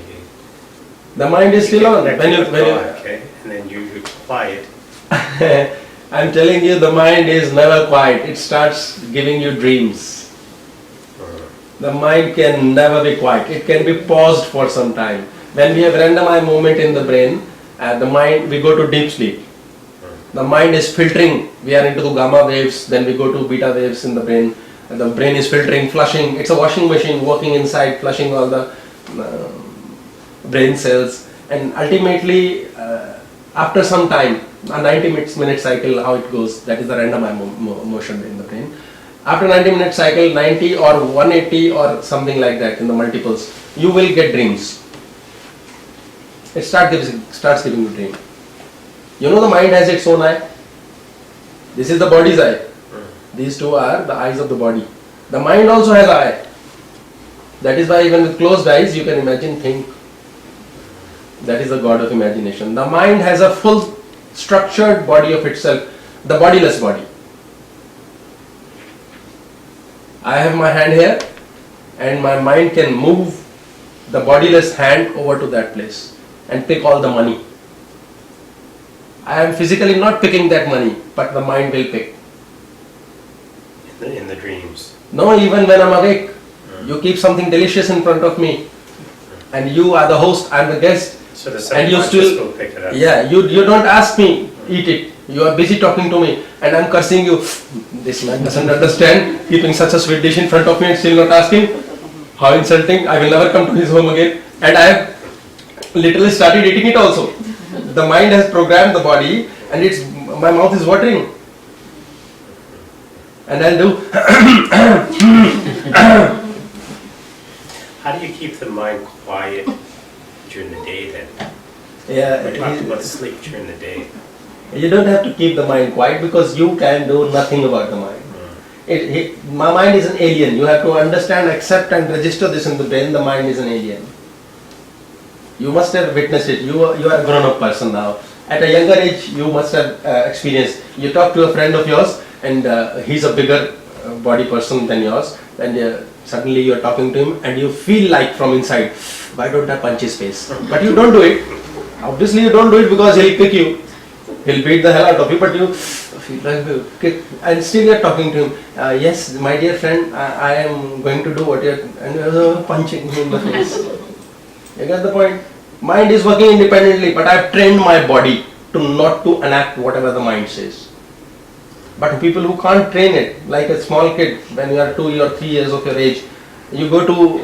The mind is still on. connect When you, with when God, you, okay? And then you're quiet. I'm telling you, the mind is never quiet. It starts giving you dreams. The mind can never be quiet. It can be paused for some time. When we have random eye movement in the brain, the mind, we go to deep sleep. The mind is filtering. We are into the gamma waves, then we go to beta waves in the brain. And the brain is filtering, flushing. It's a washing machine working inside, flushing all the brain cells. And ultimately, after some time, a 90-minute cycle, how it goes, that is the random eye motion in the brain. After 90-minute cycle, 90 or 180 or something like that in the multiples, you will get dreams. It starts giving you dream. You know the mind has its own eye. This is the body's eye. These two are the eyes of the body. The mind also has an eye. That is why even with closed eyes you can imagine, think. That is the God of imagination. The mind has a full structured body of itself, the bodiless body. I have my hand here and my mind can move the bodiless hand over to that place and pick all the money. I am physically not picking that money, but the mind will pick. In the dreams. No, even when I'm awake, you keep something delicious in front of me and you are the host, I'm the guest. So the And you subconscious still, will pick it up. yeah, you don't ask me, eat it. You are busy talking to me and I'm cursing you. This man doesn't understand, keeping such a sweet dish in front of me and still not asking. How insulting! I will never come to his home again. And I have literally started eating it also. The mind has programmed the body, and my mouth is watering. And I'll do. How do you keep the mind quiet during the day then? Yeah, We talked about sleep during the day. you don't have to keep the mind quiet because you can do nothing about the mind. My mind is an alien. You have to understand, accept and register this in the brain. The mind is an alien. You must have witnessed it. You are a grown-up person now. At a younger age, you must have experienced. You talk to a friend of yours and he's a bigger body person than yours, and suddenly you're talking to him and you feel like from inside, why don't I punch his face? But you don't do it. Obviously you don't do it because he'll kick you. He'll beat the hell out of you, but you feel like kick, and still you're talking to him. Yes, my dear friend, I am going to do what you're, and you're punching him in the face. You get the point? Mind is working independently, but I've trained my body to not to enact whatever the mind says. But people who can't train it, like a small kid, when you are 2 or 3 years of your age, you go to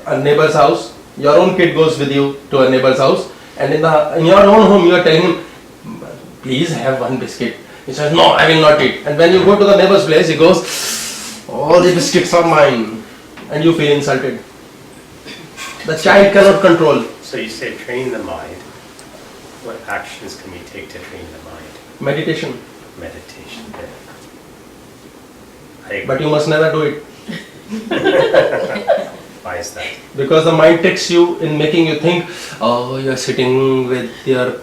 a neighbor's house, your own kid goes with you to a neighbor's house, and in your own home you are telling him, please have one biscuit. He says, no, I will not eat. And when you go to the neighbor's place, he goes, all the biscuits are mine. And you feel insulted. The child cannot control. So you say train the mind. What actions can we take to train the mind? Meditation. Meditation. Yeah. I agree. But you must never do it. Why is that? Because the mind tricks you in making you think, oh, you're sitting with your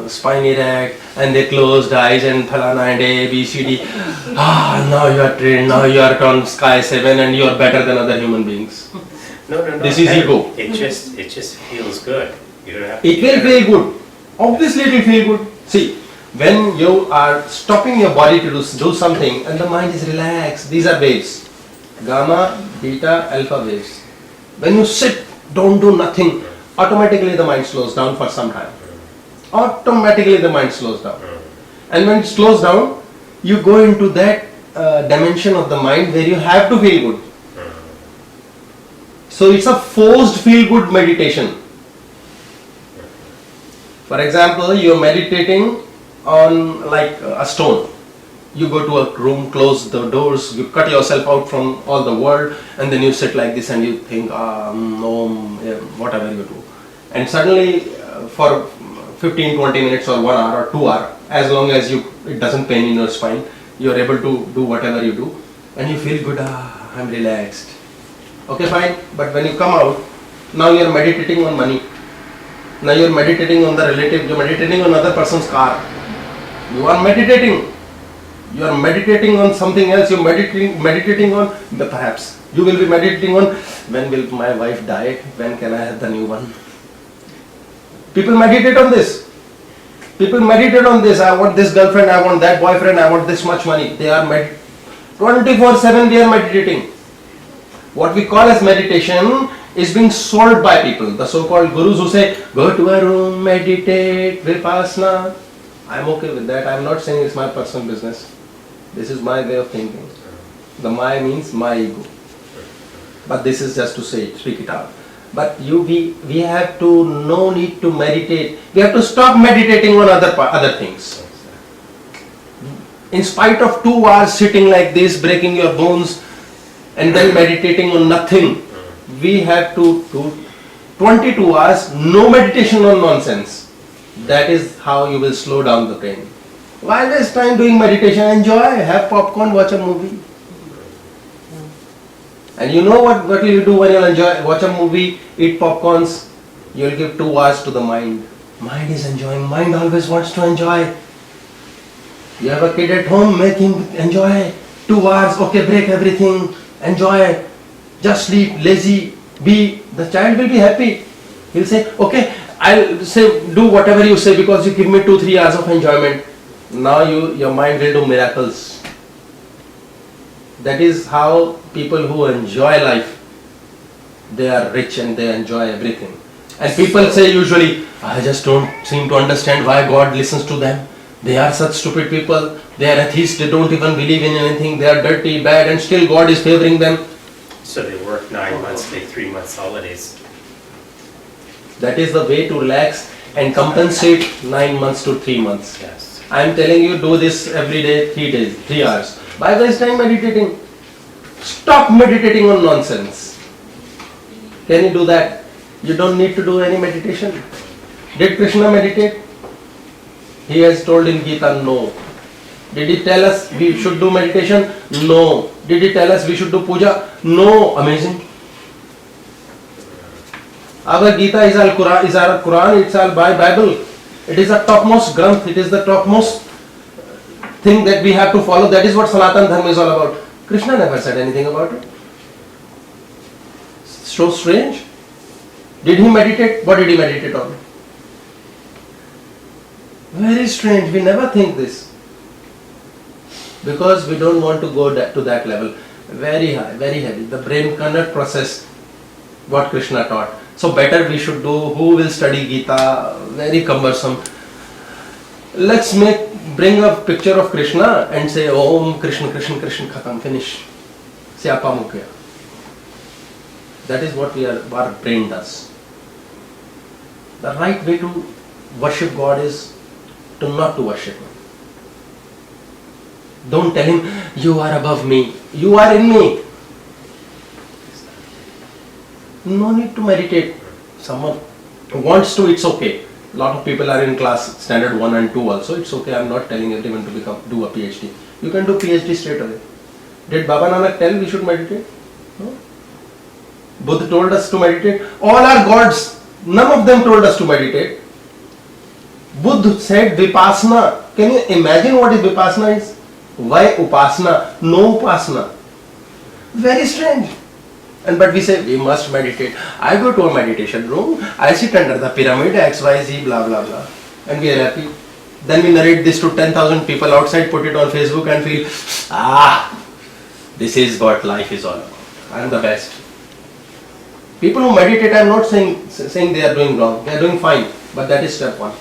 spine erect and the closed eyes and thalana and A, B, C, D. Now you are trained, now you are on sky 7 and you are better than other human beings. No. This is ego. It just feels good. You don't have to It will feel good. Obviously it will feel good. See, when you are stopping your body to do something and the mind is relaxed, these are waves. Gamma, beta, alpha waves. When you sit, don't do nothing, automatically the mind slows down for some time. Automatically the mind slows down. And when it slows down, you go into that dimension of the mind where you have to feel good. So it's a forced feel good meditation. For example, you are meditating on like a stone. You go to a room, close the doors, you cut yourself out from all the world, and then you sit like this and you think, whatever you do. And suddenly for 15-20 minutes or 1 hour or 2 hours, as long as it doesn't pain in your spine, you are able to do whatever you do and you feel good, I'm relaxed. Okay, fine, but when you come out, now you are meditating on money. Now you are meditating on the relative, you are meditating on another person's car. You are meditating. You are meditating on something else, you are meditating on, perhaps, you will be meditating on, when will my wife die, when can I have the new one? People meditate on this. People meditate on this, I want this girlfriend, I want that boyfriend, I want this much money. They are 24/7 they are meditating. What we call as meditation is being sold by people. The so-called gurus who say, go to a room, meditate, vipassana. I'm okay with that. I'm not saying it's my personal business. This is my way of thinking. The my means my ego. But this is just to say it, speak it out. But we have to, no need to meditate. We have to stop meditating on other things. In spite of 2 hours sitting like this, breaking your bones, and then meditating on nothing, we have to do 22 hours, no meditation on nonsense. That is how you will slow down the brain. Why waste time doing meditation? Enjoy, have popcorn, watch a movie. And you know what will you do when you watch a movie, eat popcorns? You will give 2 hours to the mind. Mind is enjoying, mind always wants to enjoy. You have a kid at home, make him enjoy. 2 hours, okay, break everything, enjoy, just sleep, lazy, the child will be happy. He'll say, okay, I'll say, do whatever you say because you give me 2-3 hours of enjoyment. Now your mind will do miracles. That is how people who enjoy life, they are rich and they enjoy everything. And people say usually, I just don't seem to understand why God listens to them. They are such stupid people. They are atheists. They don't even believe in anything. They are dirty, bad, and still God is favoring them. So they work 9 months, take 3 months holidays. That is the way to relax and compensate 9 months to 3 months. Yes. I am telling you, do this every day, 3 days, 3 hours. Why waste time meditating? Stop meditating on nonsense. Can you do that? You don't need to do any meditation. Did Krishna meditate? He has told in Gita, no. Did he tell us we should do meditation? No. Did he tell us we should do puja? No. Amazing. Our Gita is our Quran, it's our Bible. It is the topmost granth, it is the topmost thing that we have to follow. That is what Sanatana Dharma is all about. Krishna never said anything about it. So strange. Did he meditate? What did he meditate on? Very strange. We never think this. Because we don't want to go to that level. Very high, very heavy. The brain cannot process what Krishna taught. So better we should do, who will study Gita? Very cumbersome. Let's bring a picture of Krishna and say, Om Krishna, Krishna, Krishna, Khatam, finish. Syapa Mukhya. That is what our brain does. The right way to worship God is to not to worship Him. Don't tell Him, you are above me, you are in me. No need to meditate. Someone who wants to, it's okay. A lot of people are in class standard 1 and 2 also. It's okay. I'm not telling everyone to do a PhD. You can do PhD straight away. Did Baba Nanak tell we should meditate? No. Buddha told us to meditate. All our gods, none of them told us to meditate. Buddha said Vipassana. Can you imagine what is Vipassana is? Why Upasana? No Upasana. Very strange. But we say we must meditate. I go to a meditation room, I sit under the pyramid, XYZ, blah blah blah, and we are happy. Then we narrate this to 10,000 people outside, put it on Facebook and feel, this is what life is all about. I am the best. People who meditate, I am not saying they are doing wrong, they are doing fine, but that is step 1.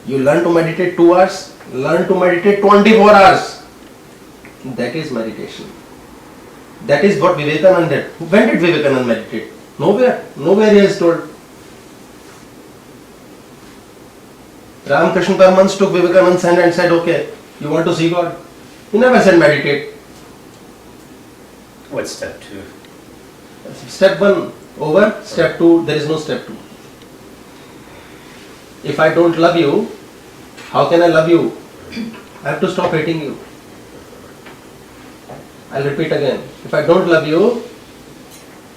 You learn to meditate 2 hours, learn to meditate 24 hours. That is meditation. That is what Vivekananda did. When did Vivekananda meditate? Nowhere. Nowhere he has told. Ramakrishna Paramahansa took Vivekananda's hand and said, okay, you want to see God? He never said meditate. What's step 2? Step 1 over, step 2, there is no step 2. If I don't love you, how can I love you? I have to stop hating you. I'll repeat again. If I don't love you,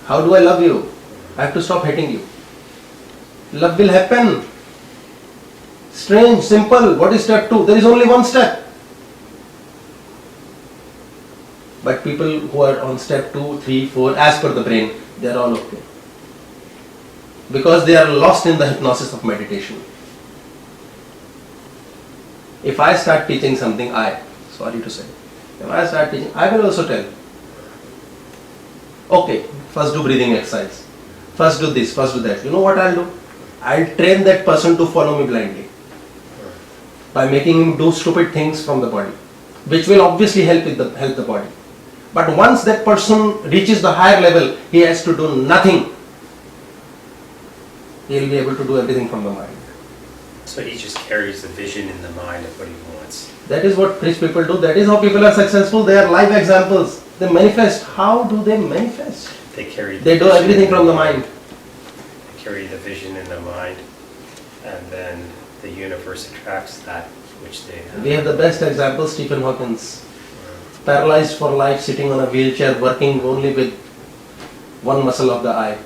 how do I love you? I have to stop hating you. Love will happen. Strange, simple. What is step 2? There is only one step. But people who are on step 2, 3, 4, as per the brain, they are all okay. Because they are lost in the hypnosis of meditation. If I start teaching something, sorry to say, if I start teaching, I will also tell. Okay, first do breathing exercise. First do this, first do that. You know what I'll do? I'll train that person to follow me blindly. By making him do stupid things from the body. Which will obviously help the body. But once that person reaches the higher level, he has to do nothing. He will be able to do everything from the mind. So he just carries the vision in the mind of what he wants. That is what rich people do. That is how people are successful. They are live examples. They manifest. How do they manifest? They do everything from the mind. They carry the vision in the mind, and then the universe attracts that which they have. We have the best example, Stephen Hawking. Paralyzed for life, sitting on a wheelchair, working only with one muscle of the eye.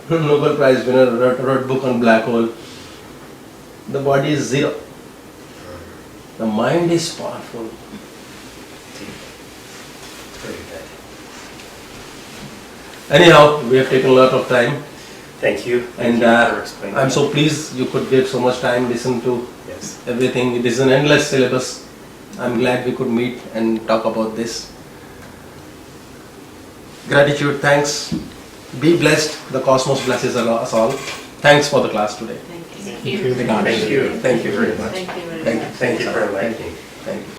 Nobel Prize winner, wrote book on black hole. The body is zero. The mind is powerful. Anyhow, we have taken a lot of time. Thank you. And for explaining I'm that. so pleased you could give so much time, listen to Yes. everything. It is an endless syllabus. I'm glad we could meet and talk about this. Gratitude, thanks. Be blessed. The cosmos blesses us all. Thanks for the class today. Thank you. Thank you. Thank you very much. Thank you very Thank you. much. Thank you for Thank enlightening. you. Thank you.